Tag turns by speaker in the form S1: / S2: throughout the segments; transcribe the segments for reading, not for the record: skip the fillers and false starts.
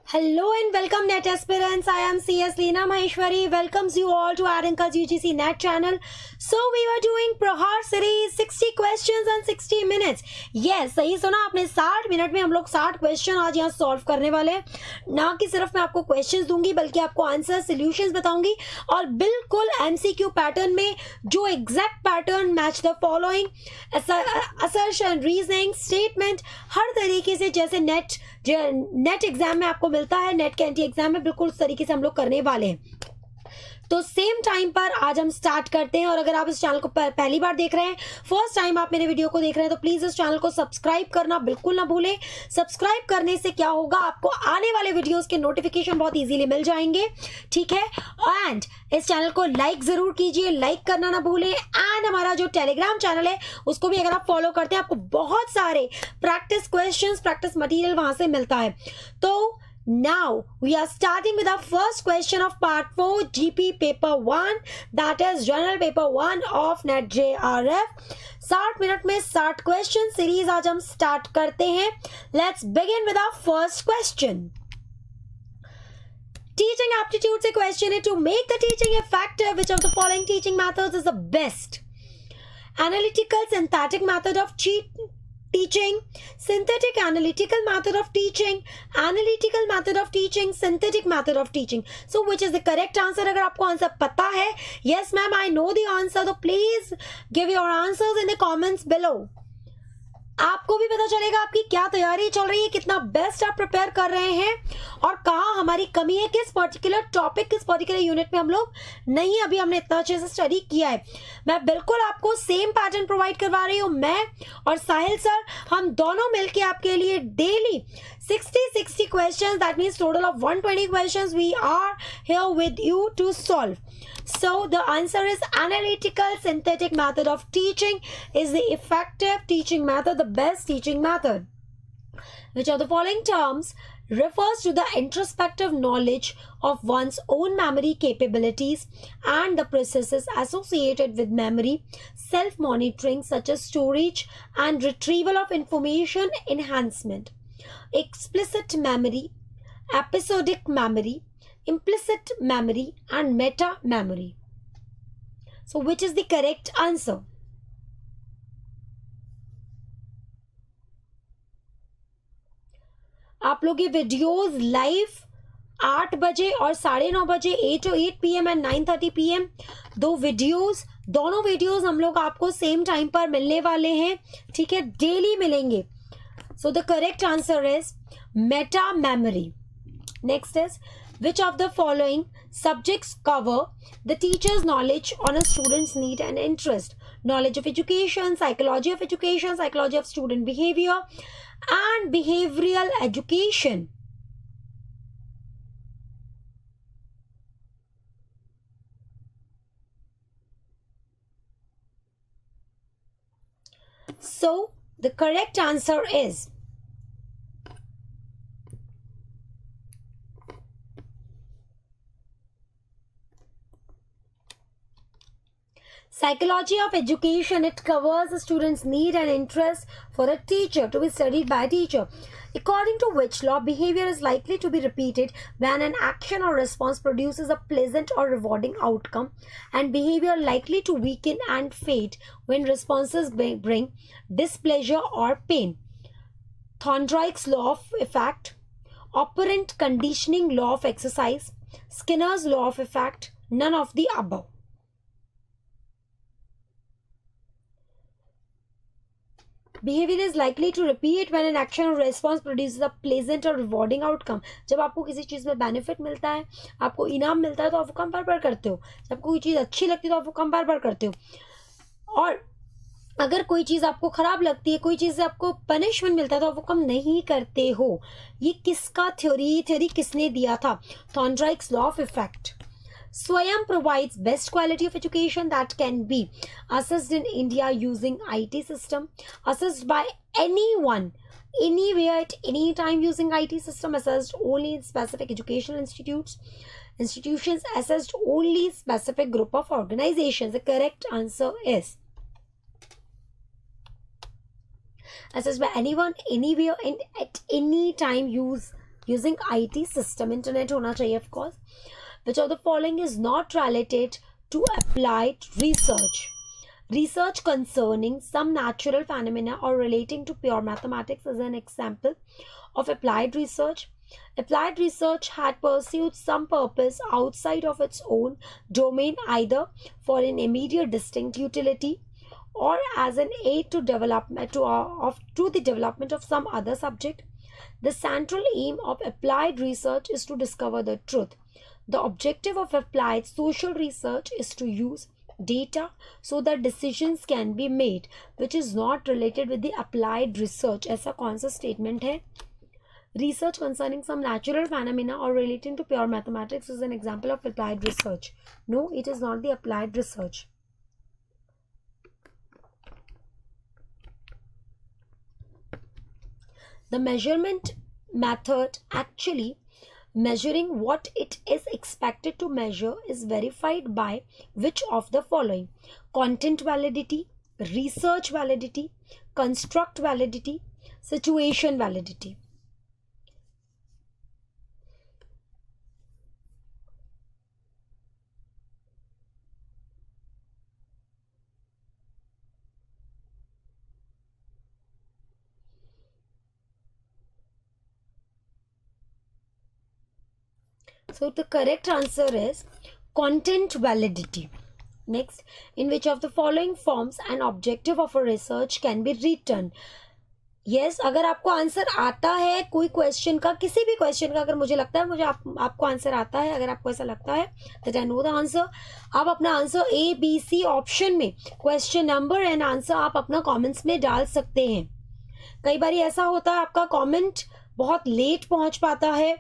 S1: Hello and welcome net aspirants. I am CS Leena Maheshwari. Welcomes you all to Arinka's UGC net channel. So we were doing Prahar series 60 questions and 60 minutes. Yes, सही सुना आपने. 60 minute में हम लोग 60 question आज यहाँ solve करने वाले हैं. ना कि सिर्फ मैं आपको क्वेश्चंस दूंगी बल्कि आपको आंसर सॉल्यूशंस बताऊंगी और बिल्कुल एमसीक्यू पैटर्न में जो exact pattern match the following assertion reasoning statement हर तरीके से जैसे नेट एग्जाम में आपको मिलता है, नेट के एंटी एग्जाम में बिल्कुल उस तरीके से हम लोग करने वाले हैं. तो सेम टाइम पर आज हम स्टार्ट करते हैं. और अगर आप इस चैनल को पहली बार देख रहे हैं, फर्स्ट टाइम आप मेरे वीडियो को देख रहे हैं, तो प्लीज इस चैनल को सब्सक्राइब करना बिल्कुल ना भूलें. सब्सक्राइब करने से क्या होगा, आपको आने वाले वीडियोस के नोटिफिकेशन बहुत इजीली मिल जाएंगे. ठीक है. एंड इस चैनल को लाइक जरूर कीजिए, लाइक करना ना भूलें. एंड हमारा जो टेलीग्राम चैनल है उसको भी अगर आप फॉलो करते हैं, आपको बहुत सारे प्रैक्टिस क्वेश्चंस, प्रैक्टिस मटेरियल वहां से मिलता है. तो now we are starting with our first question of part 4 GP paper 1, that is general paper 1 of net JRF. 60 minute में 60 क्वेश्चन सीरीज आज हम स्टार्ट करते हैं. Let's begin with our first question. Teaching aptitude से question है. To make the teaching effective, which of the following teaching methods is the best? Analytical synthetic method of teaching, synthetic analytical method of teaching, analytical method of teaching, synthetic method of teaching. So which is the correct answer? अगर आपको answer पता है, yes ma'am I know the answer, तो please give your answers in the comments below. आपको भी पता चलेगा आपकी क्या तैयारी चल रही है, कितना बेस्ट आप प्रिपेयर कर रहे हैं और कहाँ हमारी कमी है, किस पर्टिकुलर टॉपिक, किस पर्टिकुलर यूनिट में हम लोग नहीं अभी हमने इतना अच्छे से स्टडी किया है. मैं बिल्कुल आपको सेम पैटर्न प्रोवाइड करवा रही हूँ. मैं और साहिल सर हम दोनों मिलके आपके लिए daily 60 questions, that means total of 120 questions we are here with you to solve. So the answer is analytical synthetic method of teaching is the effective teaching method, the best teaching method. Which of the following terms refers to the introspective knowledge of one's own memory capabilities and the processes associated with memory, self-monitoring such as storage and retrieval of information enhancement, explicit memory, episodic memory, implicit memory and meta memory? So which is the correct answer? आप लोग ये videos live 8 बजे और 9:30 बजे 8 to 8 PM and 9:30 PM दोनों videos हम लोग आपको सेम टाइम पर मिलने वाले हैं. ठीक है, डेली मिलेंगे. सो the correct answer is Meta memory. Next is which of the following subjects cover the teacher's knowledge on a student's need and interest? Knowledge of education, psychology of education, psychology of student behavior and behavioral education. So the correct answer is psychology of education. It covers a student's need and interest for a teacher to be studied by a teacher, according to which law behavior is likely to be repeated when an action or response produces a pleasant or rewarding outcome, and behavior likely to weaken and fade when responses bring displeasure or pain. Thorndike's law of effect, operant conditioning law of exercise, Skinner's law of effect, none of the above. Behavior is likely to repeat when an action or response produces a pleasant or rewarding outcome. जब आपको किसी चीज़ में benefit मिलता है, आपको इनाम मिलता है, तो आप वो कम बार करते हो. जब कोई चीज़ अच्छी लगती है तो आप वो कम बार करते हो. और अगर कोई चीज़ आपको खराब लगती है, कोई चीज़ से आपको पनिशमेंट मिलता है, तो आप वो कम नहीं करते हो. ये किसका थ्योरी किसने दिया था? Thorndike's law of effect. Swayam provides best quality of education that can be assessed in India using IT system, assessed by anyone, anywhere at any time using IT system, assessed only in specific educational institutions, assessed only specific group of organizations. The correct answer is assessed by anyone, anywhere, and at any time using IT system, internet होना चाहिए of course. Which of the following is not related to applied research? Research concerning some natural phenomena or relating to pure mathematics is an example of applied research. Applied research had pursued some purpose outside of its own domain, either for an immediate distinct utility or as an aid to the development of some other subject. The central aim of applied research is to discover the truth. The objective of applied social research is to use data so that decisions can be made, which is not related with the applied research. ऐसा कौन सा statement है? Research concerning some natural phenomena or relating to pure mathematics is an example of applied research. No, it is not the applied research. The measurement method actually measuring what it is expected to measure is verified by which of the following? Content validity, research validity, construct validity, situation validity. So the correct answer is content validity. Next, in which of the following forms an objective of a research can be written? Yes, अगर आपको answer आता है कोई question का, किसी भी question का, अगर मुझे लगता है मुझे आपको आंसर आता है, अगर आपको ऐसा लगता है that I know the answer, आप अपना answer A B C option में क्वेश्चन नंबर एंड आंसर आप अपना कमेंट्स में डाल सकते हैं. कई बार ऐसा होता है आपका कमेंट बहुत लेट पहुंच पाता है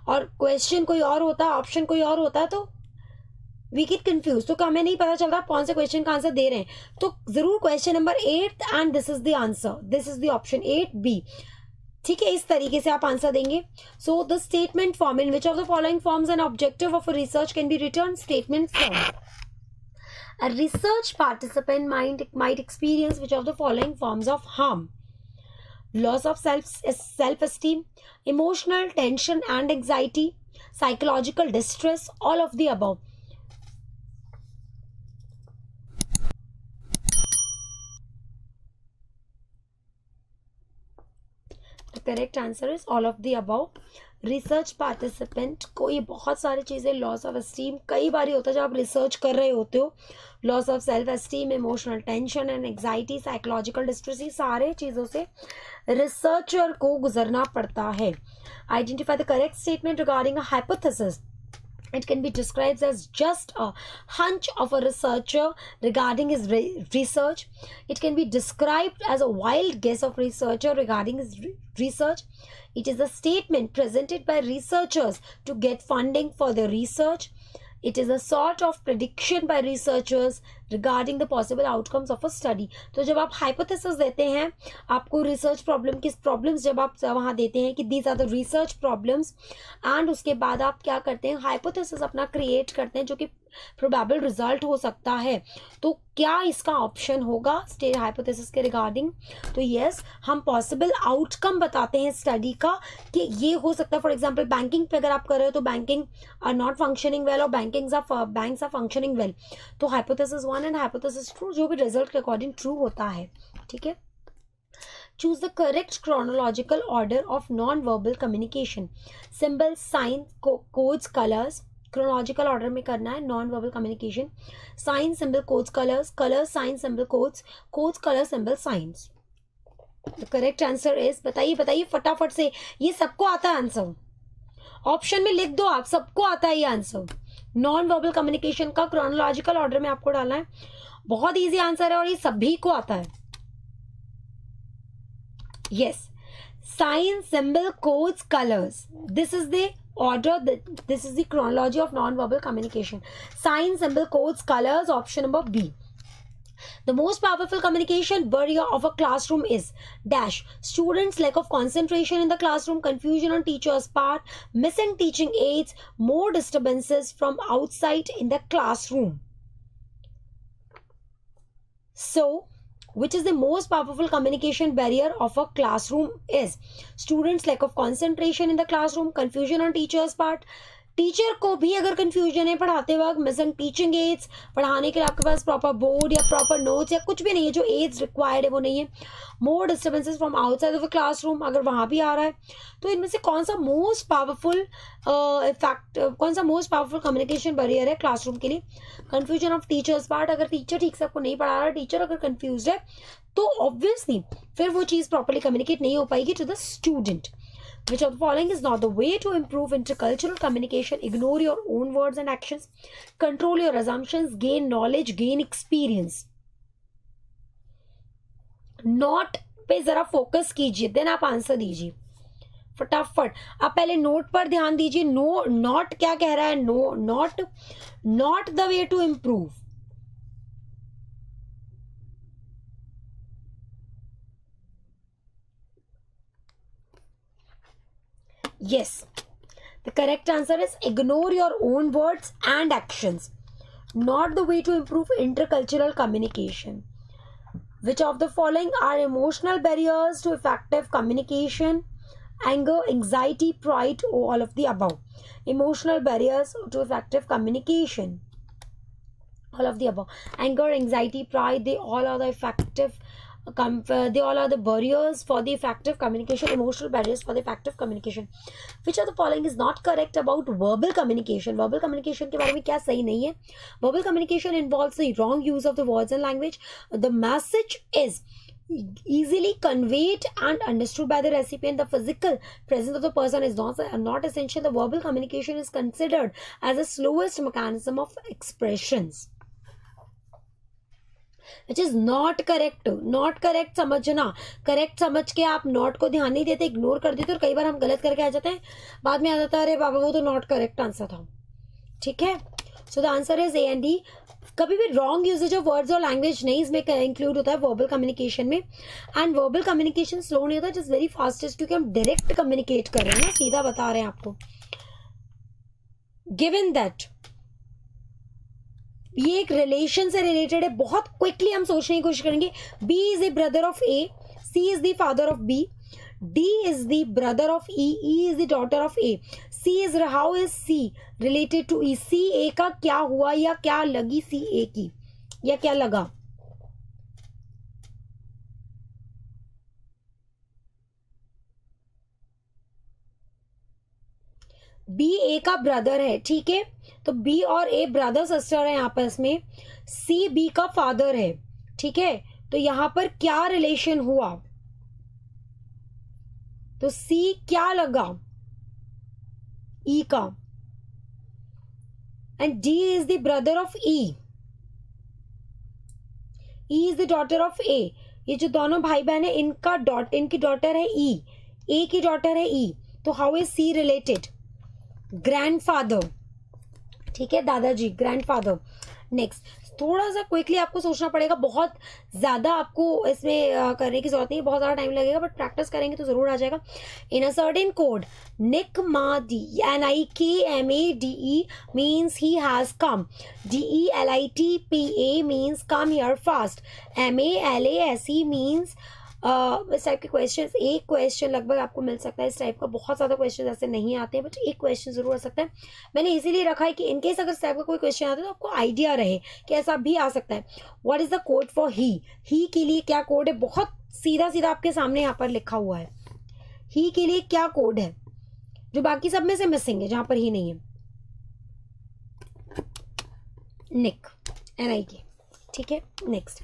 S1: और क्वेश्चन कोई और होता है, ऑप्शन कोई और होता है, तो वी गेट कंफ्यूज, तो हमें नहीं पता चलता कौन से क्वेश्चन का आंसर दे रहे हैं. तो जरूर question number 8 and this is the answer, this is the option 8B. ठीक है, इस तरीके से आप आंसर देंगे. So the statement form in which of the following forms an objective of a research can be return. Statement form. A research participant might experience which of the following forms of harm? Loss of self-esteem, emotional tension and anxiety, psychological distress, all of the above. The correct answer is all of the above. Research participant को ये बहुत सारी चीज़ें, loss of esteem, कई बार होता है जब आप रिसर्च कर रहे होते हो, loss of self esteem, emotional tension and anxiety, psychological distress, ये सारे चीज़ों से रिसर्चर को गुजरना पड़ता है. Identify the correct statement regarding a hypothesis. It can be described as just a hunch of a researcher regarding his research. It can be described as a wild guess of researcher regarding his research. It is a statement presented by researchers to get funding for their research. It is a sort of prediction by researchers regarding the possible outcomes of a study. तो जब आप hypothesis देते हैं, आपको research problem की problems जब आप वहाँ देते हैं कि these are the research problems, and उसके बाद आप क्या करते हैं, हाइपोथेसिस अपना क्रिएट करते हैं जो कि प्रोबेबल रिजल्ट हो सकता है. तो क्या इसका ऑप्शन होगा स्टेट हाइपोथेसिस के रिगार्डिंग? तो यस, हम पॉसिबल आउटकम बताते हैं स्टडी का कि ये हो सकता है. फॉर एग्जांपल बैंकिंग पे अगर आप कर रहे हो तो banking are not functioning well और बैंक्स आर फंक्शनिंग वेल. तो हाइपोथेसिस 1 एंड हाइपोथेसिस 2 जो भी रिजल्ट के अकॉर्डिंग ट्रू होता है. ठीक है. Choose the correct chronological order of non-verbal communication. Symbols, signs, codes, colors. Chronological order में करना है non-verbal communication. Signs, symbol, codes, colors. Colors, signs, symbol, codes. Codes, colors, symbol, signs. The correct answer is, बताइए फटाफट से, ये सबको आता है आंसर. ऑप्शन में लिख दो आप, सबको आता है ये आंसर. नॉन वर्बल कम्युनिकेशन का क्रोनोलॉजिकल ऑर्डर में आपको डालना है. बहुत इजी आंसर है और ये सभी को आता है. Yes, sign, symbol, codes, colors. This is the order. This is the chronology of non-verbal communication. Sign, symbol, codes, colors. Option number B. The most powerful communication barrier of a classroom is dash. Students' lack of concentration in the classroom, confusion on teachers' part, missing teaching aids, more disturbances from outside in the classroom. So, which is the most powerful communication barrier of a classroom is students lack of concentration in the classroom, confusion on teacher's part. Teacher को भी अगर confusion है पढ़ाते वक्त, missing teaching ads, पढ़ाने के लिए आपके पास प्रॉपर बोर्ड या प्रॉपर नोट्स या कुछ भी नहीं है, जो एड्स रिक्वायर्ड है वो नहीं है, more disturbances from outside of the classroom, अगर वहाँ भी आ रहा है, तो इनमें से कौन सा मोस्ट पावरफुल इफेक्ट, कौन सा मोस्ट पावरफुल कम्युनिकेशन बैरियर है क्लासरूम के लिए? कंफ्यूजन ऑफ टीचर्स पार्ट, अगर टीचर ठीक से आपको नहीं पढ़ा रहा, टीचर अगर कंफ्यूज है तो ऑब्वियसली फिर वो चीज़ प्रॉपरली कम्युनिकेट नहीं हो पाएगी to the student. Which of the following is not the way to improve intercultural communication? Ignore your own words and actions. Control your assumptions. Gain knowledge. Gain experience. Not पे जरा focus कीजिए, then आप answer दीजिए फटाफट. आप पहले note पर ध्यान दीजिए. नो, नॉट क्या कह रहा है? No, not the way to improve. Yes, the correct answer is ignore your own words and actions. Not the way to improve intercultural communication. Which of the following are emotional barriers to effective communication? Anger, anxiety, pride, or all of the above? Emotional barriers to effective communication. All of the above. Anger, anxiety, pride, they all are the effective. They all are the barriers for the effective communication, emotional barriers for the effective communication. Which of the following is not correct about verbal communication? Verbal communication के बारे में क्या सही नहीं है? Verbal communication involves the wrong use of the words and language. The message is easily conveyed and understood by the recipient. The physical presence of the person is not essential. The verbal communication is considered as the slowest mechanism of expressions. Which is not correct. Not correct समझना. Correct समझ के आप not को ध्यान नहीं देते, ignore कर देते, और कई बार हम गलत करके आ जाते हैं, बाद में आ जाता है अरे बाबा वो तो नॉट करेक्ट आंसर था. ठीक है, so the answer is A and D. कभी भी रॉन्ग यूजेज ऑफ वर्ड्स और लैंग्वेज नहीं इसमें इंक्लूड होता है वर्बल कम्युनिकेशन में. एंड वर्बल कम्युनिकेशन स्लो नहीं होता, इट इज वेरी फास्टेस्ट, क्योंकि हम डायरेक्ट कम्युनिकेट कर रहे हैं, सीधा बता रहे हैं आपको. गिवन दैट ये एक रिलेशन से रिलेटेड है, बहुत क्विकली हम सोचने की कोशिश करेंगे. B is the brother of A, C is the father of B, D is the brother of E is the daughter of A, C is, how is C related to E? C A का क्या हुआ या क्या लगी सी ए की, या क्या लगा? बी ए का ब्रदर है, ठीक है, तो बी और ए ब्रदर सिस्टर है आपस में. सी बी का फादर है, ठीक है, तो यहां पर क्या रिलेशन हुआ? तो सी क्या लगा? ई का. And D is the brother of E, E is the daughter of A. ये जो दोनों भाई बहन है इनकी डॉटर है ई, ए की डॉटर है ई, तो how is C related? Grandfather, ठीक है, दादाजी, ग्रैंडफादर. नेक्स्ट, थोड़ा सा क्विकली आपको सोचना पड़ेगा, बहुत ज़्यादा आपको इसमें करने की जरूरत नहीं है, बहुत ज़्यादा टाइम लगेगा, बट प्रैक्टिस करेंगे तो ज़रूर आ जाएगा. इन अ सर्टेन कोड, निकमादी, NIKMADE means he has come. DELITPA means come here fast. MALASE means इस टाइप के क्वेश्चन, एक क्वेश्चन लगभग आपको मिल सकता है इस टाइप का. बहुत ज़्यादा क्वेश्चन ऐसे नहीं आते हैं, बट एक क्वेश्चन जरूर आ सकता है. मैंने इसीलिए रखा है कि इनकेस अगर इस टाइप का कोई क्वेश्चन आता है तो आपको आइडिया रहे कि ऐसा भी आ सकता है. What is the code for he? He के लिए क्या कोड है? बहुत सीधा सीधा आपके सामने यहाँ पर लिखा हुआ है. ही के लिए क्या कोड है जो बाकी सब में से मिसिंग है, जहां पर ही नहीं है? निक, NIK, ठीक है. नेक्स्ट,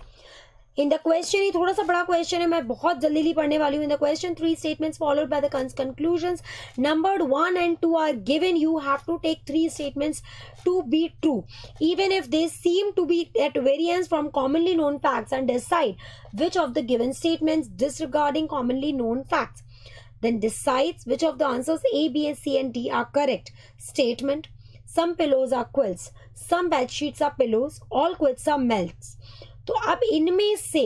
S1: इन द क्वेश्चन, ये थोड़ा सा बड़ा क्वेश्चन है, मैं बहुत जल्दी पढ़ने वाली हूँ. इन the question 3 statements followed by the conclusions numbered 1 and 2 are given. You have to take 3 statements to be true, even if they seem to be at variance from commonly known facts, and decide which of the given statements disregarding commonly known facts. Then decides which of the answers A, B, C and D are correct. Statement: some pillows are quilts, some bed sheets are pillows, all quilts are melts. तो अब इनमें से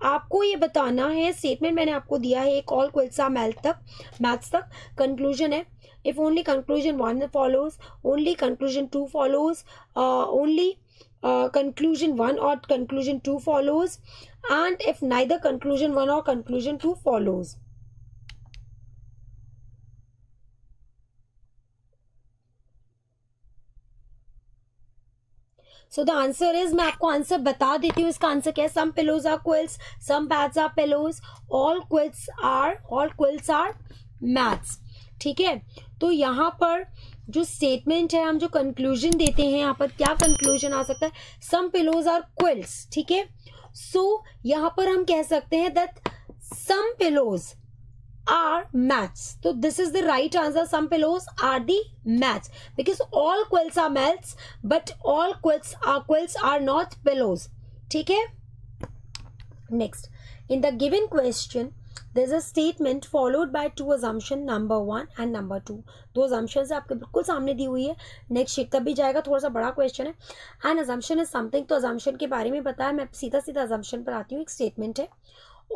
S1: आपको ये बताना है. Statement मैंने आपको दिया है एक, ऑल क्विल्ट्स आर मैथ्स तक. कंक्लूजन है, if only conclusion 1 follows, only conclusion 2 follows, only conclusion 1 or conclusion 2 follows, and if neither conclusion 1 or conclusion 2 follows. So the answer is, मैं आपको आंसर बता देती हूँ. इसका आंसर क्या है? Some pillows are quilts, some pads are pillows, all quilts are mats. ठीक है. तो यहाँ पर जो स्टेटमेंट है, हम जो कंक्लूजन देते हैं, यहाँ पर क्या कंक्लूजन आ सकता है? Some pillows are quilts. ठीक है. सो यहाँ पर हम कह सकते हैं that some pillows are mats. So this is the right answer. Some pillows are the mats, because all quilts are mats, but all quilts are not pillows. ठीक है. Next, in the given question, there's a statement followed by two assumption, number 1 and number 2. दो assumptions आपके बिल्कुल सामने दी हुई है. Next sheet तक भी जाएगा, थोड़ा सा बड़ा क्वेश्चन है. And assumption is something. तो assumption के बारे में बताया. मैं सीधा assumption पर आती हूँ. एक स्टेटमेंट है,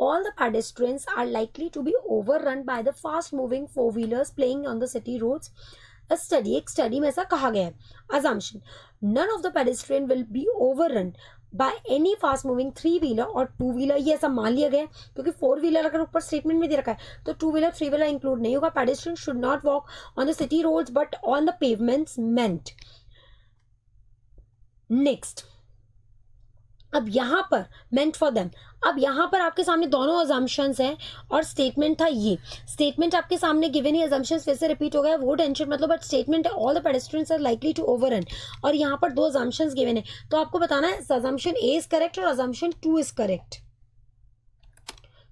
S1: all the pedestrians are likely to be overrun by the fast moving four-wheelers playing on the city roads. एक स्टडी में ऐसा कहा गया है. assumption, none of the pedestrian will be overrun by any fast moving three-wheeler or two-wheeler. ये ऐसा मान लिया गया है क्योंकि फोर-व्हीलर अगर ऊपर स्टेटमेंट में दे रखा है तो टू-व्हीलर थ्री-व्हीलर इंक्लूड नहीं होगा. pedestrian should not walk on the city roads but on the pavements meant. Next, अब यहाँ पर meant for them. अब यहाँ पर आपके सामने दोनों assumptions हैं और स्टेटमेंट था. ये स्टेटमेंट आपके सामने गिवन ही assumptions फिर से रिपीट हो गया, वो टेंशन मतलब. बट स्टेटमेंट है all the pedestrians are likely to overrun, और यहाँ पर दो assumptions गिवन है. तो आपको बताना है assumption A is correct और assumption 2 is correct.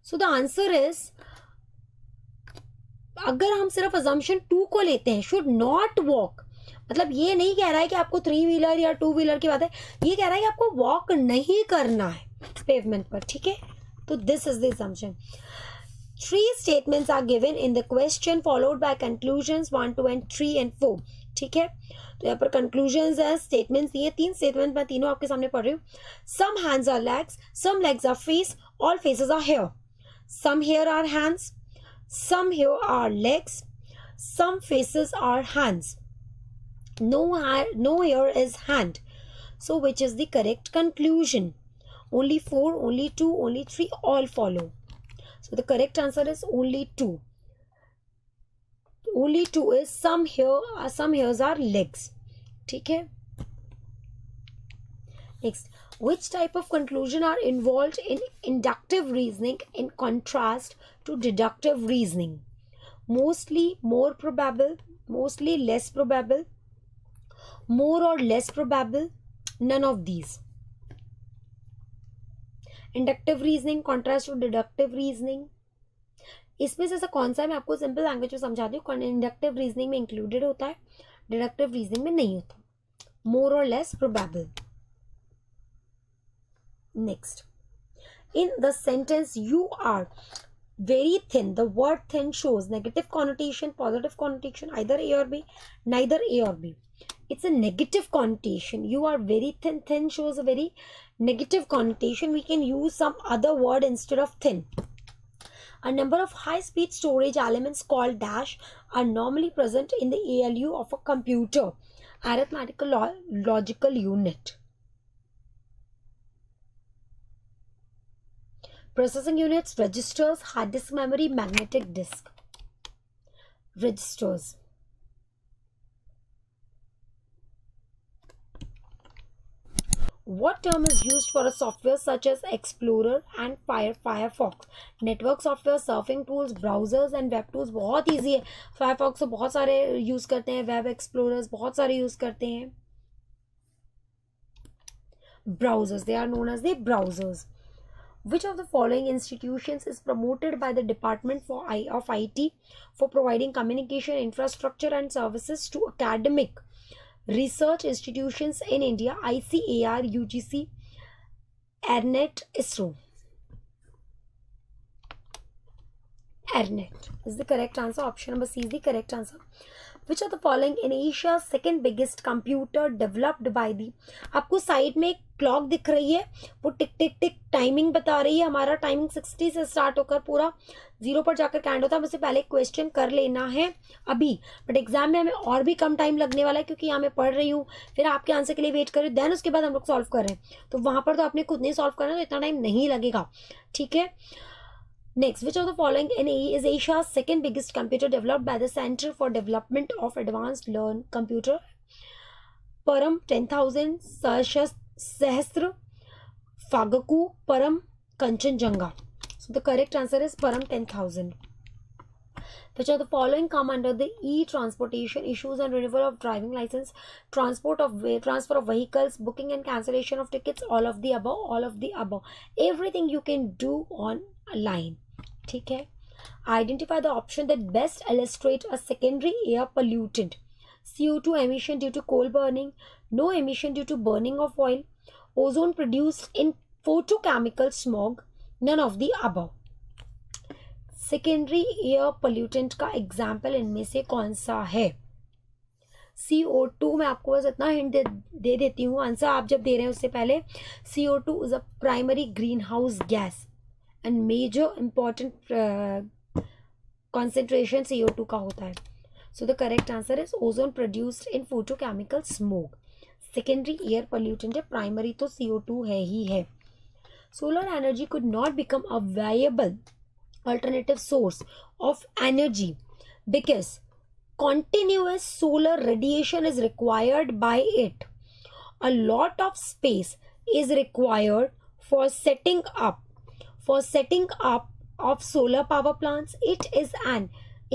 S1: So the answer is, अगर हम सिर्फ assumption 2 को लेते हैं, should not walk, मतलब ये नहीं कह रहा है कि आपको थ्री व्हीलर या टू व्हीलर की बात है, ये कह रहा है कि आपको वॉक नहीं करना है पेवमेंट पर. ठीक है. तो this is the assumption. 3 statements are given in the question followed by conclusions 1, 2 and 3 and 4. ठीक है. तो यहाँ पर conclusions है, statements दिए. 3 statements मैं तीनों आपके सामने पढ़ रही हूँ. Some hands are legs, some legs are face, all faces are hair. Some hair are hands, some hair are legs, some faces are hands. No hair is hand. So which is the correct conclusion? Only 4, only 2, only 3, all follow. So the correct answer is only 2. Only 2 is some hairs are legs. ठीक है. Next, which type of conclusion are involved in inductive reasoning in contrast to deductive reasoning? Mostly, more probable, mostly less probable, more or less probable, none of these. Inductive reasoning contrast to deductive reasoning, इसमें से ऐसा कौन सा है? मैं आपको simple language में समझाती हूँ. इंडक्टिव रीजनिंग में इंक्लूडेड होता है, डिडक्टिव रीजनिंग में नहीं होता. मोर और less probable. Next, in the sentence you are very thin, the word thin shows negative connotation, positive connotation, either A or B, neither A or B. It's a negative connotation. You are very thin. Thin shows a very negative connotation. We can use some other word instead of thin. A number of high-speed storage elements called dash are normally present in the ALU of a computer, arithmetical logical unit. Processing units, registers, hard disk memory, magnetic disk. Registers. What term is used for a software such as Explorer and Firefox? Network software, surfing tools, browsers and web tools. बहुत easy है. Firefox तो बहुत सारे use करते हैं, web explorers बहुत सारे use करते हैं. Browsers, they are known as the browsers. Which of the following institutions is promoted by the Department of IT for providing communication infrastructure and services to academic research institutions in India? ICAR, UGC, ARNET, ISRO. ARNET is the correct answer. Option number C is the correct answer. Which of the following in Asia second biggest computer developed by the, आपको side में एक clock दिख रही है, वो टिक टिक टिक timing बता रही है, हमारा टाइमिंग 60 से स्टार्ट होकर पूरा 0 पर जाकर कैंड होता है। मुझे पहले क्वेश्चन कर लेना है अभी, बट एग्जाम में हमें और भी कम टाइम लगने वाला है क्योंकि यहाँ मैं पढ़ रही हूँ, फिर आपके आंसर के लिए वेट कर रही हूँ, देन उसके बाद हम लोग सॉल्व कर रहे हैं, तो वहां पर तो आपने खुद नहीं सॉल्व करना, तो इतना टाइम नहीं लगेगा, ठीक है। Next, which of the following is Asia's second biggest computer developed by the Center for Development of Advanced Learn Computer? Param 10,000, Sahasra, Fagaku, Param, Kanchenjunga. So the correct answer is Param 10,000. Which of the following come under the e-transportation issues and renewal of driving license, transfer of vehicles, booking and cancellation of tickets, all of the above, everything you can do online. ठीक है। Identify the option that best illustrate a secondary air pollutant. CO2 emission due to coal burning, no emission due to burning of oil, ozone produced in photochemical smog, none of the above. Secondary air pollutant का example इनमें से कौन सा है? CO2, मैं आपको बस इतना हिंट दे देती हूँ, आंसर आप जब दे रहे हैं उससे पहले, CO2 is a primary greenhouse gas and major important concentration CO2 का होता है। So the correct answer is ozone produced in photochemical smoke. Secondary air pollutant है, प्राइमरी तो CO2 है ही है। Solar energy could not become a viable alternative source of energy because continuous solar radiation is required by it. A lot of space is required for setting up of solar power plants. It is an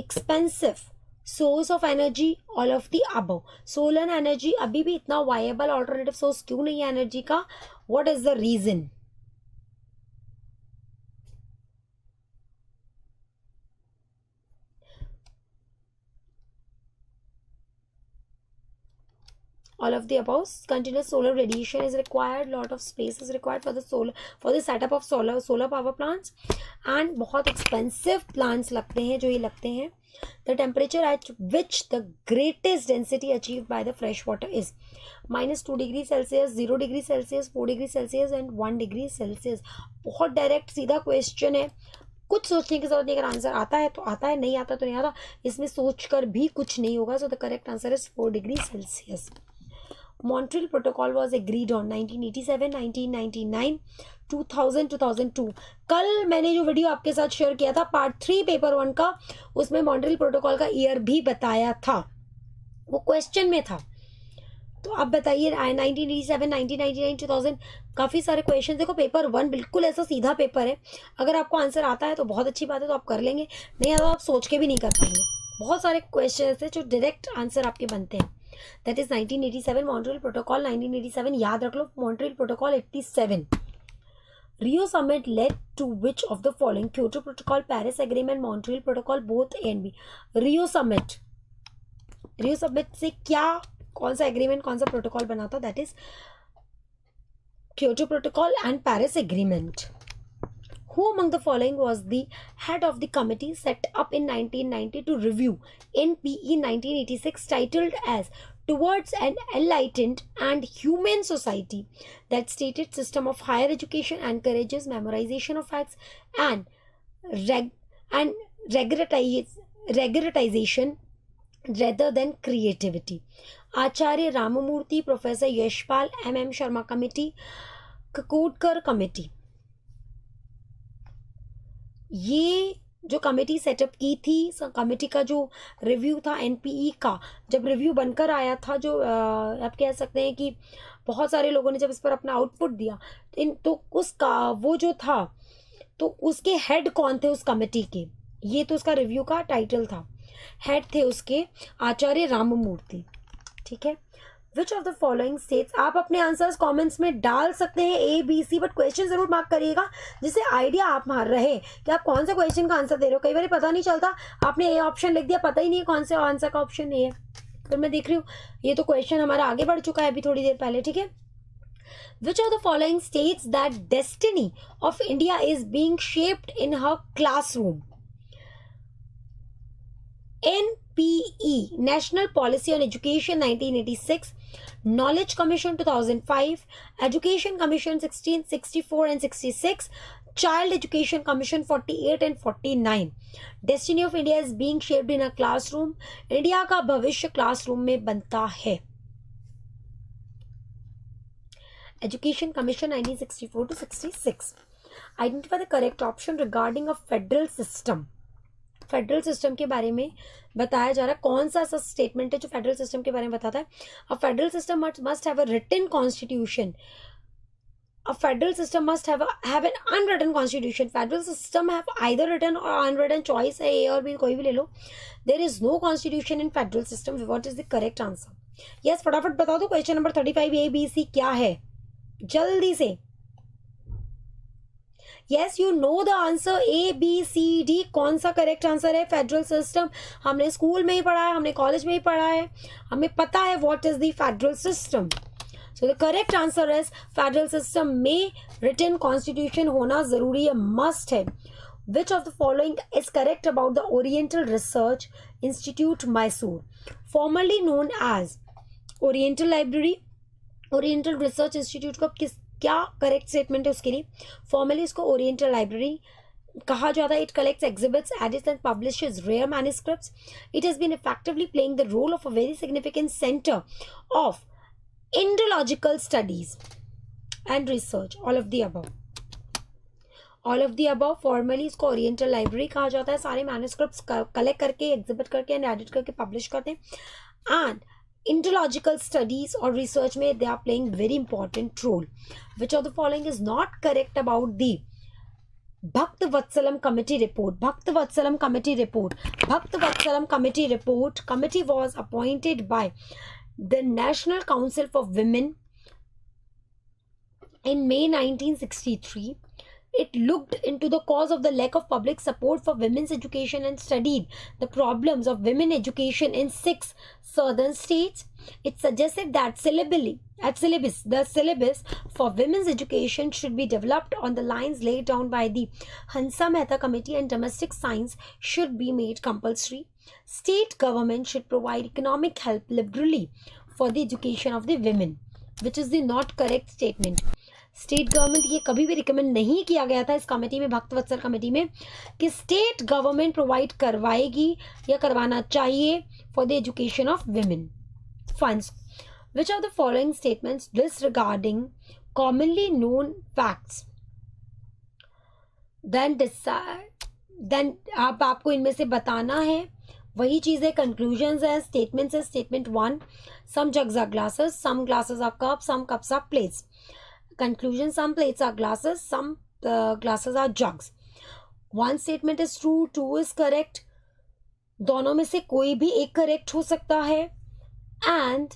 S1: expensive source of energy, all of the above. Solar energy अभी भी इतना viable alternative source क्यों नहीं है energy का? What is the reason? All of the above. Continuous solar radiation is required, lot of space is required for the setup of solar power plants, and बहुत expensive plants लगते हैं जो ये लगते हैं. The temperature at which the greatest density achieved by the fresh water is -2 degree Celsius, 0 degree Celsius, 4 degree Celsius and 1 degree Celsius. बहुत direct सीधा question है, कुछ सोचने की जरूरत नहीं, अगर आंसर आता है तो आता है, नहीं आता तो नहीं आता, इसमें सोचकर भी कुछ नहीं होगा. सो the correct answer is 4 degree Celsius. Montreal Protocol was agreed on 1987, 1999, 2000, 2002. कल मैंने जो वीडियो आपके साथ शेयर किया था पार्ट 3 पेपर 1 का, उसमें मॉन्ट्रियल प्रोटोकॉल का ईयर भी बताया था, वो क्वेश्चन में था. तो आप बताइए 1987, 1999, 2000, काफ़ी सारे क्वेश्चन. देखो पेपर 1 बिल्कुल ऐसा सीधा पेपर है, अगर आपको आंसर आता है तो बहुत अच्छी बात है, तो आप कर लेंगे, नहीं आता तो आप सोच के भी नहीं कर पाएंगे. बहुत सारे क्वेश्चन ऐसे जो डायरेक्ट आंसर आपके बनते हैं. That is 1987 Montreal protocol. 1987 याद रख लो, Montreal protocol 87. Rio Summit led to which of the following? Kyoto Protocol, Paris Agreement, Montreal Protocol, both A and B. Rio Summit से क्या, कौन सा एग्रीमेंट, कौन सा प्रोटोकॉल बना था? That is Kyoto Protocol and Paris Agreement. Who among the following was the head of the committee set up in 1990 to review NPE 1986 titled as Towards an Enlightened and Humane Society that stated system of higher education encourages memorization of facts and regularization rather than creativity? Acharya Ramamurthy, Professor Yashpal, M. Sharma Committee, Kakodkar Committee. ये जो committee setup की थी, committee का जो review था NPE का, जब review बनकर आया था, जो आप कह सकते हैं कि बहुत सारे लोगों ने जब इस पर अपना आउटपुट दिया, तो उसका वो जो था, तो उसके हेड कौन थे उस कमेटी के, ये तो उसका रिव्यू का टाइटल था. हेड थे उसके आचार्य राममूर्ति. ठीक है. Which of the following states, आप अपने आंसर्स कमेंट्स में डाल सकते हैं A B C, but question जरूर मार्क करिएगा जिससे आइडिया आप मार रहे कि आप कौन से क्वेश्चन का आंसर दे रहे हो. कई बार पता नहीं चलता, आपने ए ऑप्शन लिख दिया, पता ही नहीं है कौन से आंसर का ऑप्शन ए है. फिर मैं देख रही हूँ ये तो क्वेश्चन हमारा आगे बढ़ चुका है अभी थोड़ी देर पहले. ठीक है. Which of the following states that destiny of India is being shaped in her classroom? In NPE, National Policy on Education 1986, Knowledge Commission 2005, Education Commission 1664 and 66, Child Education Commission 48 and 49. Destiny of India is being shaped in a classroom. India का भविष्य classroom में बनता है. Education Commission 1964 to 66. Identify the correct option regarding a federal system. Federal system के बारे में बताया जा रहा है. कौन सा ऐसा स्टेटमेंट है जो फेडरल सिस्टम के बारे में बताता है? A federal system must have a written constitution. A federal system must have an unwritten constitution. Federal system have either written or unwritten, choice है A और B, कोई भी ले लो. There is no constitution in federal system. What is the correct answer? Yes, फटाफट बता दो. Question number 35 A B C क्या है? जल्दी से. Yes, you know the answer. A B C D कौन सा करेक्ट आंसर है? फेडरल सिस्टम हमने स्कूल में ही पढ़ा है, हमने कॉलेज में ही पढ़ा है, हमें पता है what is the federal system. So the correct answer is federal system में written constitution होना जरूरी है, must है. Which of the following is correct about the Oriental Research Institute Mysore, formerly known as Oriental Library? Oriental Research Institute का क्या correct statement है उसके लिए? फॉर्मली इसको ओरिएंटल लाइब्रेरी कहा जाता है. It collects, exhibits, edits and publishes rare manuscripts. It has been effectively playing the role of a very significant centre of Indological studies and research. All of the above. Formerly इसको oriental library कहा जाता है. सारे manuscripts collect करके, exhibit करके and edit करके publish करते हैं. एंड इंडोलॉजिकल स्टडीज और रिसर्च में they are playing very important role. Which of the following is not correct about the Bhaktavatsala Committee report? Bhaktavatsala Committee report. Committee was appointed by the National Council for Women in May 1963. It looked into the cause of the lack of public support for women's education and studied the problems of women education in 6 southern states. It suggested that the syllabus for women's education should be developed on the lines laid down by the Hansa Mehta Committee, and domestic science should be made compulsory. State government should provide economic help liberally for the education of the women, which is the not correct statement. State government ये कभी भी recommend नहीं किया गया था इस committee में, भक्तवत्सल committee में, कि स्टेट गवर्नमेंट प्रोवाइड करवाएगी या करवाना चाहिए for the education of women funds. Which of the following statements disregarding commonly known facts then आपको इनमें से बताना है. वही चीज़ है, कंक्लूजन्स है, स्टेटमेंट्स है. Statement 1, some jugs are glasses, some glasses are cups, some cups are plates. Conclusion: some plates are glasses, some glasses are jugs. One statement is true, 2 is correct. दोनों में से कोई भी एक करेक्ट हो सकता है. एंड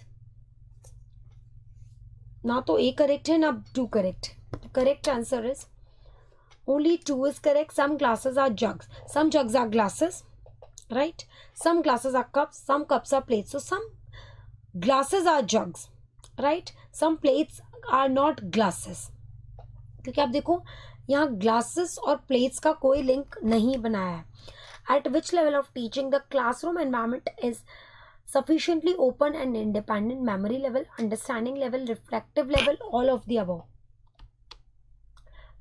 S1: ना तो एक करेक्ट है ना 2 correct. Correct answer is only 2 is correct. Some glasses are jugs, some jugs are glasses, right? Some glasses are cups, some cups are plates. So some glasses are jugs, right? Some plates are not glasses. क्योंकि आप देखो यहाँ glasses और plates का कोई link नहीं बनाया है. Eight which level of teaching the classroom environment is sufficiently open and independent? Memory level, understanding level, reflective level, all of the above.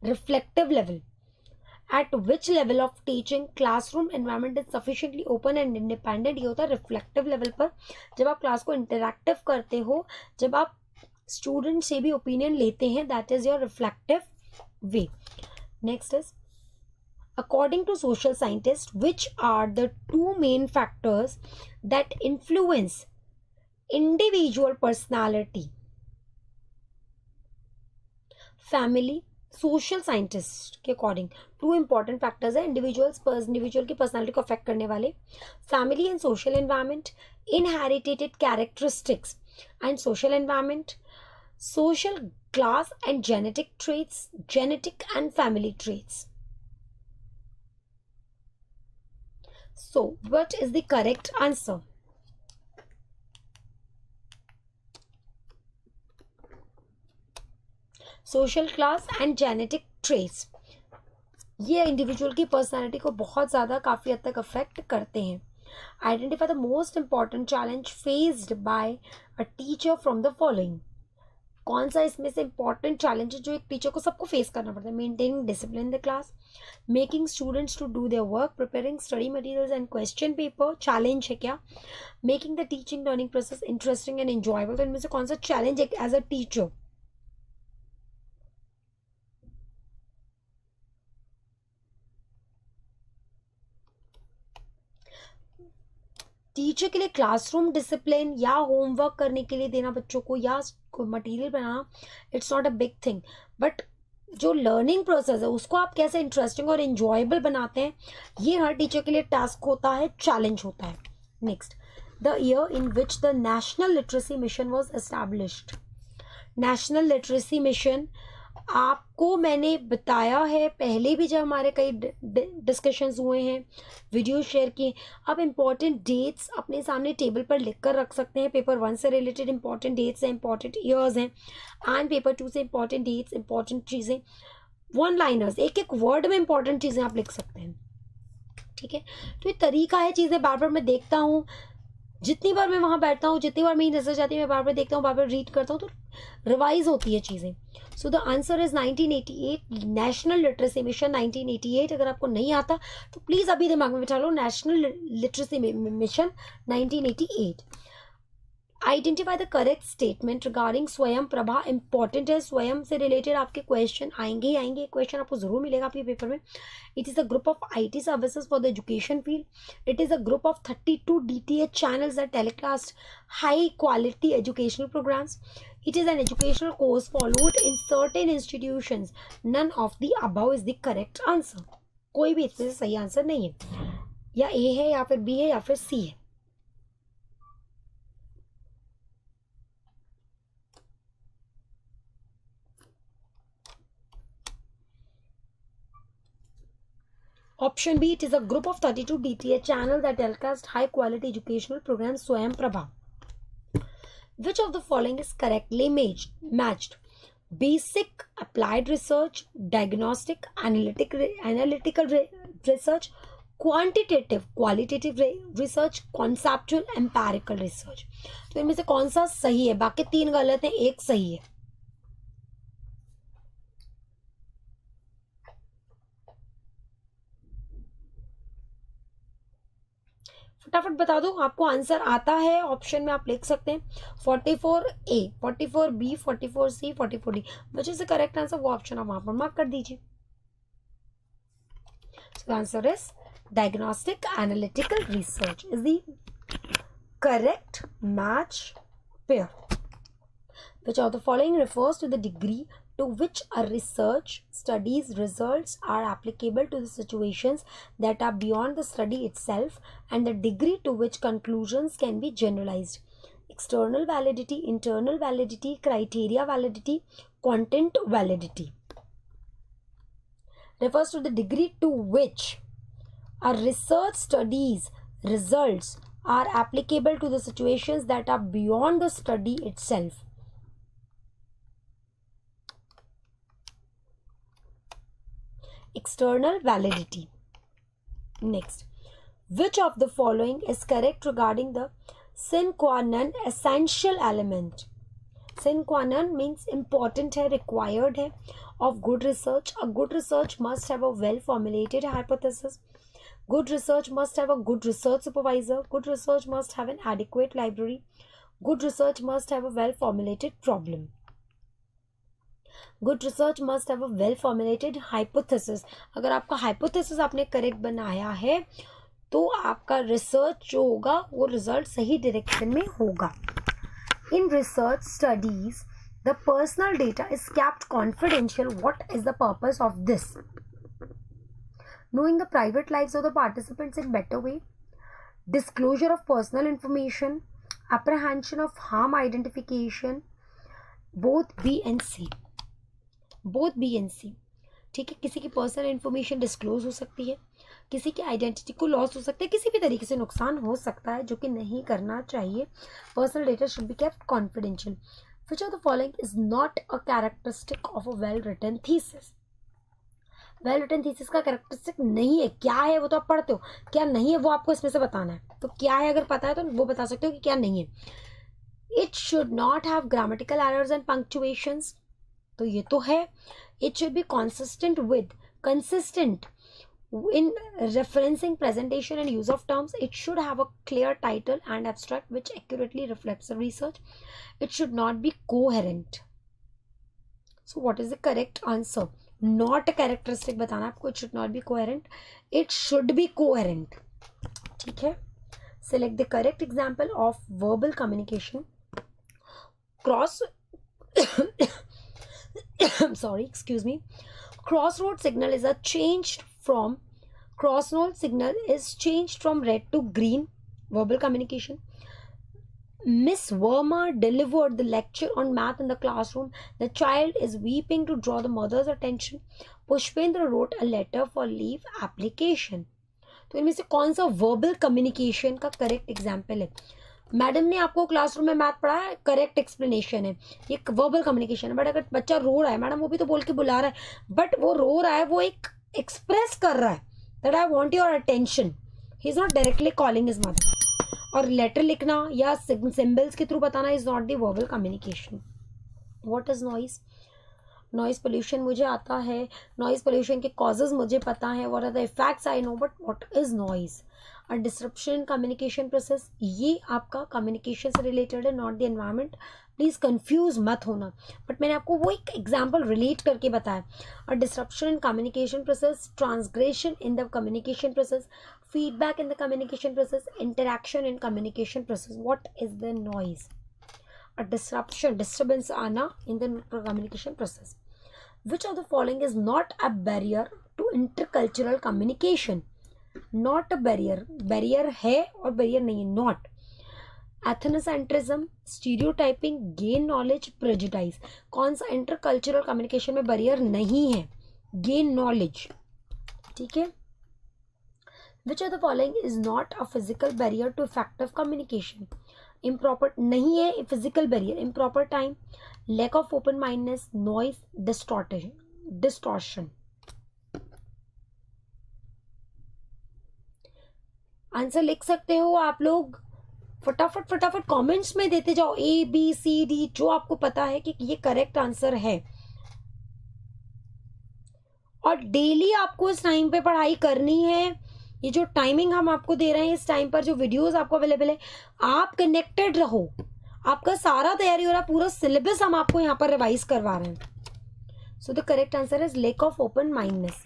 S1: Reflective level. At which level of teaching classroom environment is sufficiently open and independent? ये होता है reflective level पर, जब आप class को interactive करते हो, जब आप स्टूडेंट से भी ओपिनियन लेते हैं, that is your reflective way. Next is, according to social scientist, which are the 2 main factors that influence individual personality? Family, social scientist के अकॉर्डिंग 2 इंपॉर्टेंट फैक्टर्स है इंडिविजुअल की पर्सनालिटी को अफेक्ट करने वाले. Family and social environment, inherited characteristics and social environment, social class and genetic traits, genetic and family traits. So what is the correct answer? Social class and genetic traits ये individual की personality को बहुत ज़्यादा काफ़ी हद तक affect करते हैं. Identify the most important challenge faced by a teacher from the following. कौन सा इसमें से इंपॉर्टेंट चैलेंज है जो एक टीचर को सबको फेस करना पड़ता है? Maintaining discipline in the class, making students to do their work, preparing study materials and question paper, challenge है क्या? Making the teaching learning process interesting and enjoyable, तो इनमें से कौन सा चैलेंज है एज अ टीचर? टीचर के लिए क्लासरूम डिसिप्लिन या होमवर्क करने के लिए देना बच्चों को या material banana, it's not a big thing, but जो लर्निंग प्रोसेस है उसको आप कैसे इंटरेस्टिंग और इंजॉयबल बनाते हैं, ये हर टीचर के लिए टास्क होता है, चैलेंज होता है. Next, the year in which the national literacy mission was established. National literacy mission आपको मैंने बताया है पहले भी, जब हमारे कई डिस्कशंस हुए हैं, वीडियो शेयर किए. आप इंपॉर्टेंट डेट्स अपने सामने टेबल पर लिख कर रख सकते हैं. पेपर 1 से रिलेटेड इंपॉर्टेंट डेट्स हैं, इंपॉर्टेंट ईयर्स हैं, एंड पेपर 2 से इंपॉर्टेंट डेट्स, इंपॉर्टेंट चीज़ें, वन लाइनर्स, एक एक वर्ड में इंपॉर्टेंट चीज़ें आप लिख सकते हैं. ठीक है, तो ये तरीका है. चीज़ें बार बार मैं देखता हूँ, जितनी बार मैं वहाँ बैठता हूँ, जितनी बार मेरी नजर जाती है, मैं बार बार देखता हूँ, बार बार रीड करता हूँ, तो रिवाइज होती है चीज़ें. So the answer is 1988, national literacy mission 1988. अगर आपको नहीं आता तो प्लीज़ अभी दिमाग में बिठा लो, national literacy mission 1988. Identify the correct statement regarding Swayam Prabha. Important है, स्वयं से रिलेटेड आपके क्वेश्चन आएंगे ही आएंगे, क्वेश्चन आपको जरूर मिलेगा आपके पेपर में. It is a group of IT services for the education field. It is a group of 32 DTH channels that telecast high quality educational programs. It is an educational course followed in certain institutions. None of the above is the correct answer. कोई भी इसमें से सही answer नहीं है, या A है या फिर B है या फिर C है. Option B, it is a group of 32 DTH channels that telecast high quality educational programs. Swayam Prabha. Which of the following is correctly matched? Basic applied research, diagnostic analytical research, quantitative qualitative research, conceptual empirical research. तो इनमें से कौन सा सही है? बाकी 3 गलत हैं, 1 सही है. फटाफट बता दो, आपको आंसर आता है, ऑप्शन में आप लिख सकते हैं. 44A, 44B, 44C, 44D. बच्चे से करेक्ट आंसर वो ऑप्शन आप वहां पर मार्क कर दीजिए. So the answer is diagnostic analytical research is the correct match pair. Which of the following refers to the degree to which a research study's results are applicable to the situations that are beyond the study itself, and the degree to which conclusions can be generalized? External validity, internal validity, criteria validity, content validity. Refers to the degree to which a research study's results are applicable to the situations that are beyond the study itself. External validity. Next, which of the following is correct regarding the sine qua non essential element? Sine qua non means important है, required है, of good research. A good research must have a well formulated hypothesis. Good research must have a good research supervisor. Good research must have an adequate library. Good research must have a well formulated problem. Good research must have a well formulated hypothesis. अगर आपका hypothesis आपने correct बनाया है तो आपका research जो होगा वो रिजल्ट सही डायरेक्शन में होगा. In research studies, the personal data is kept confidential. What is the purpose of this? Knowing the private lives of the participants in better way, disclosure of personal information, apprehension of harm identification, both B and C. Both B and C. ठीक है, किसी की personal information disclose हो सकती है, किसी की identity को लॉस हो सकता है, किसी भी तरीके से नुकसान हो सकता है जो कि नहीं करना चाहिए. Personal data should be kept confidential. Which of the following is not a characteristic of a well written thesis? Well written thesis का कैरेक्टरिस्टिक नहीं है, क्या है वो तो आप पढ़ते हो, क्या नहीं है वो आपको इसमें से बताना है। तो क्या है अगर पता है तो वो बता सकते हो कि क्या नहीं है। It should not have grammatical errors and punctuations, तो ये तो है। It should be consistent in referencing presentation and use of terms. It should have a clear title and abstract which accurately reflects the research. It should not be coherent. So what is the correct answer? Not a characteristic बताना आपको. It should not be coherent. It should be coherent. ठीक है. Select the correct example of verbal communication. Sorry, excuse me. Crossroad signal is changed from red to green. Verbal communication. Miss Verma delivered the lecture on math in the classroom. The child is weeping to draw the mother's attention. Pushpendra wrote a letter for leave application. तो इनमें से कौन सा verbal communication का correct example है? Madam ने आपको classroom में मैथ पढ़ा है, करेक्ट एक्सप्लेनेशन है, ये वर्बल कम्युनिकेशन है। बट अगर बच्चा रो रहा है, मैडम वो भी तो बोल के बुला रहा है, बट वो रो रहा है, वो एक एक्सप्रेस कर रहा है that I want your attention, he is not directly calling his mother. और लेटर लिखना या सिंबल्स के थ्रू बताना is not the verbal communication. What is noise? Noise pollution मुझे आता है, नॉइज पोल्यूशन के कॉजेज मुझे पता है, what are the effects I know, but what is noise? A disruption communication process, ये आपका कम्युनिकेशन से रिलेटेड है, not the environment. Please confuse मत होना, बट मैंने आपको वो एक एग्जाम्पल रिलेट करके बताया। A disruption in communication process, transgression in the communication process, feedback in the communication process, interaction in communication process. What is the noise? A disruption, disturbance आना in the communication process. Which of the following is not a barrier to intercultural communication? Not a barrier. Barrier है और barrier नहीं है. Not. Ethnocentrism, stereotyping, gain knowledge, prejudice. कौन सा intercultural communication में barrier नहीं है? Gain knowledge. ठीक है? Which of the following is not a physical barrier to effective communication? Improper नहीं है physical barrier. Improper time, lack of open mindedness, noise, distortion. Answer लिख सकते हो आप लोग, फटाफट कमेंट्स में देते जाओ, ABCD जो आपको पता है कि ये करेक्ट आंसर है। और डेली आपको इस टाइम पे पढ़ाई करनी है। ये जो टाइमिंग हम आपको दे रहे हैं, इस टाइम पर जो वीडियोस आपको अवेलेबल है, आप कनेक्टेड रहो। आपका सारा तैयारी हो रहा है, पूरा सिलेबस हम आपको यहाँ पर रिवाइज करवा रहे हैं। सो the correct answer is lake of open mindness.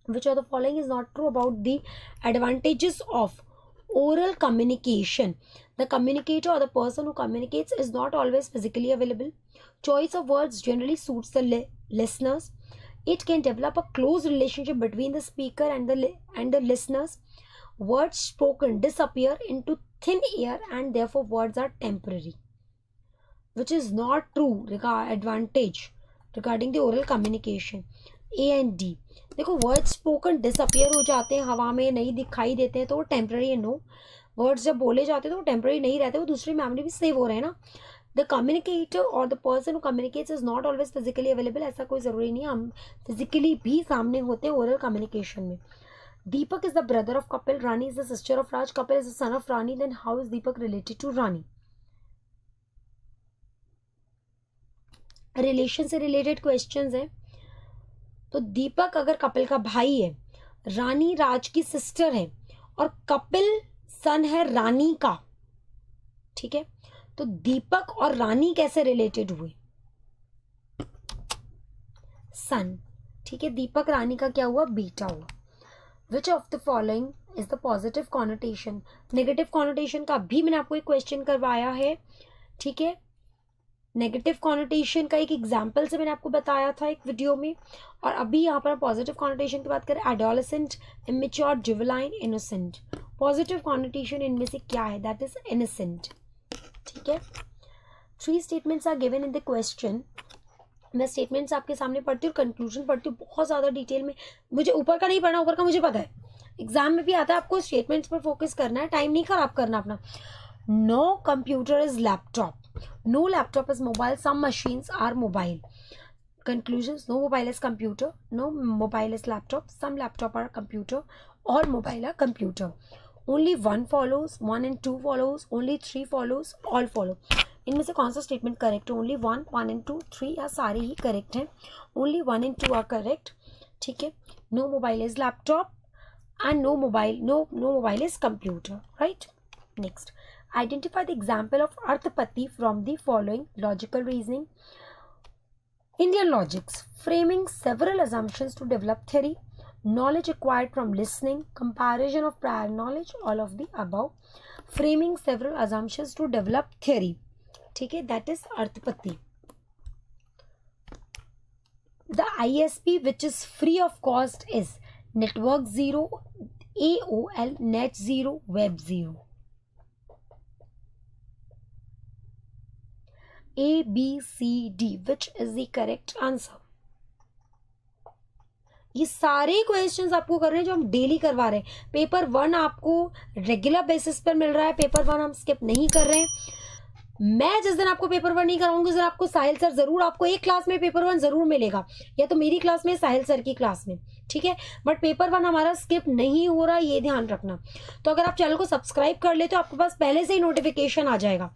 S1: Which of the following is not true about the advantages of oral communication? The communicator or the person who communicates is not always physically available. Choice of words generally suits the listeners. It can develop a close relationship between the speaker and the listeners. Words spoken disappear into thin air and therefore words are temporary. Which is not true regarding the oral communication. A and D. देखो, words spoken disappear हो जाते हैं, हवा में नहीं दिखाई देते हैं, तो वो टेम्पररी है। नो, वर्ड्स जब बोले जाते हैं तो वो टेम्पररी नहीं रहते, वो दूसरी मेमोरी भी सेव हो रहे हैं ना। द कम्युनिकेटर और the person who communicates is not always physically available. ऐसा कोई ज़रूरी नहीं है, हम फिजिकली भी सामने होते हैं ओरल कम्युनिकेशन में। Deepak is the brother of Kapil, Rani is the sister of Raj, Kapil is the son of Rani, then how is Deepak related to Rani? Relation से रिलेटेड क्वेश्चंस हैं। तो दीपक अगर कपिल का भाई है, रानी राज की सिस्टर है, और कपिल सन है रानी का, ठीक है, तो दीपक और रानी कैसे रिलेटेड हुए? सन, ठीक है, दीपक रानी का क्या हुआ? बेटा हुआ। विच of the following is the positive connotation? Negative connotation का भी मैंने आपको एक क्वेश्चन करवाया है, ठीक है। नेगेटिव कॉनोटेशन का एक एग्जाम्पल से मैंने आपको बताया था एक वीडियो में, और अभी यहाँ पर पॉजिटिव कॉनोटेशन की बात करें, adolescent, immature, juvenile, innocent. Positive connotation इनमें से क्या है? दैट इज इनोसेंट, ठीक है। 3 statements are given in the question. मैं स्टेटमेंट्स आपके सामने पढ़ती हूँ, कंक्लूजन पढ़ती हूँ बहुत ज़्यादा डिटेल में। मुझे ऊपर का नहीं पढ़ना, ऊपर का मुझे पता है, एग्जाम में भी आता है। आपको स्टेटमेंट्स पर फोकस करना है, टाइम नहीं खराब करना अपना। No computer is laptop, no laptop is mobile, some machines are mobile. Conclusions: no mobile is computer, no mobile is laptop, some laptop are computer, all mobile are computer. Only one follows, 1 and 2 follows, only 3 follows, all follow. इनमें से कौन सा statement correct है? Only 1, 1 and 2, 3 या सारे ही correct हैं? Only 1 and 2 are correct. ठीक है. No mobile is laptop and no mobile is computer, right? Next, identify the example of arthapati from the following. Logical reasoning: Indian logics, framing several assumptions to develop theory, knowledge acquired from listening, comparison of prior knowledge, all of the above. Framing several assumptions to develop theory, ठीक है, that is arthapati. The ISP which is free of cost is Network Zero, AOL, Net Zero, Web Zero. A, B, C, D. Which is the correct answer? ये सारे questions आपको कर रहे हैं जो हम डेली करवा रहे हैं. पेपर 1 आपको रेगुलर बेसिस पर मिल रहा है. पेपर 1 हम स्किप नहीं कर रहे हैं. मैं जिस दिन आपको पेपर 1 नहीं कराऊंगी उस दिन आपको साहिल सर जरूर, आपको एक क्लास में पेपर 1 जरूर मिलेगा, या तो मेरी क्लास में, साहिल सर की क्लास में. ठीक है, बट पेपर 1 हमारा स्किप नहीं हो रहा, ये ध्यान रखना. तो अगर आप चैनल को सब्सक्राइब कर ले तो आपके पास पहले से ही नोटिफिकेशन आ जाएगा,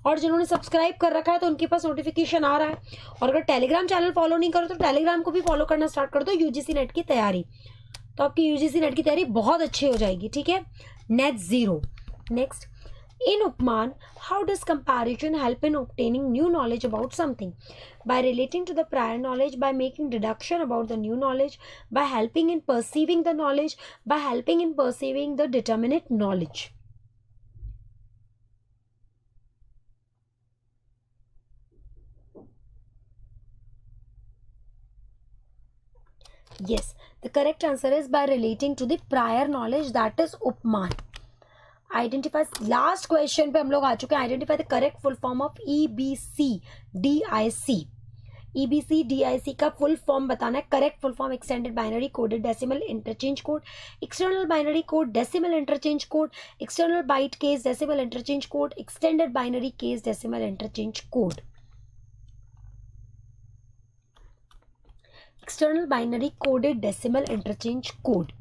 S1: और जिन्होंने सब्सक्राइब कर रखा है तो उनके पास नोटिफिकेशन आ रहा है. और अगर टेलीग्राम चैनल फॉलो नहीं करो तो टेलीग्राम को भी फॉलो करना स्टार्ट कर दो. यूजीसी नेट की तैयारी, तो आपकी यूजीसी नेट की तैयारी बहुत अच्छी हो जाएगी. ठीक है. Net zero. Next, in Upman, how does comparison help in obtaining new knowledge about something? By relating to the prior knowledge, by making deduction about the new knowledge, by helping in perceiving the knowledge, by helping in perceiving the determinate knowledge. Yes, the correct answer is by relating to the prior knowledge, that is Upman. Identify, last question पे हम लोग आ चुके हैं. Identify the correct full form of EBCDIC. EBCDIC का full form बताना है. Correct full form: extended binary coded decimal interchange code, external binary code decimal interchange code, external byte case decimal interchange code, extended binary case decimal interchange code. External binary coded decimal interchange code.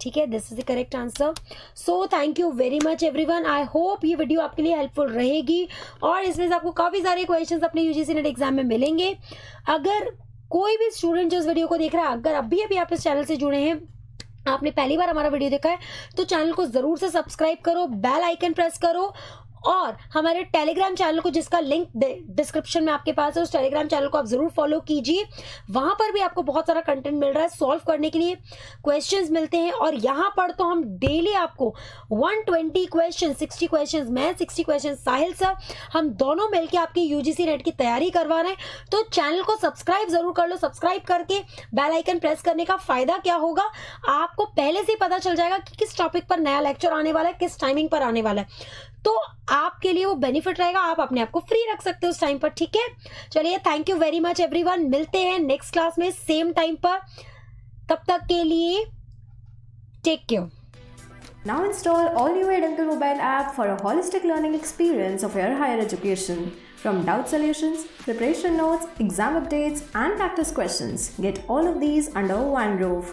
S1: ठीक है, this is the correct answer. So thank you very much everyone. I hope ये video आपके लिए helpful रहेगी, और इसमें से आपको काफ़ी सारे क्वेश्चंस अपने यूजीसी नेट एग्जाम में मिलेंगे. अगर कोई भी स्टूडेंट जो इस वीडियो को देख रहा है, अगर अभी आप इस चैनल से जुड़े हैं, आपने पहली बार हमारा वीडियो देखा है, तो चैनल को ज़रूर से सब्सक्राइब करो, बेल आइकन प्रेस करो, और हमारे टेलीग्राम चैनल को, जिसका लिंक डिस्क्रिप्शन में आपके पास है, उस टेलीग्राम चैनल को आप जरूर फॉलो कीजिए. वहां पर भी आपको बहुत सारा कंटेंट मिल रहा है, सॉल्व करने के लिए क्वेश्चंस मिलते हैं. और यहाँ पर तो हम डेली आपको 120 क्वेश्चन, 60 क्वेश्चन मैं, 60 क्वेश्चन साहिल सर, हम दोनों मिलकर आपकी यूजीसी नेट की तैयारी करवा रहे हैं. तो चैनल को सब्सक्राइब जरूर कर लो. सब्सक्राइब करके बेल आइकन प्रेस करने का फायदा क्या होगा, आपको पहले से ही पता चल जाएगा कि किस टॉपिक पर नया लेक्चर आने वाला है, किस टाइमिंग पर आने वाला है. तो आपके लिए वो बेनिफिट रहेगा, आप अपने आप को फ्री रख सकते हो उस टाइम पर. ठीक है, चलिए, thank you very much everyone. मिलते हैं नेक्स्ट क्लास में सेम टाइम पर. तब तक के लिए take care.
S2: Now install all new Eduncle mobile app for a holistic learning experience of your higher education. From doubt solutions, preparation notes, exam updates, and practice questions, get all of these under one roof.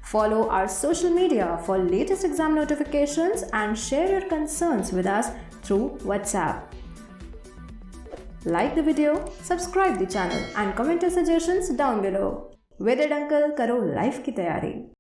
S2: Follow our social media for latest exam notifications and share your concerns with us through WhatsApp. Like the video, subscribe the channel and comment your suggestions down below. With Eduncle, karo life की तैयारी.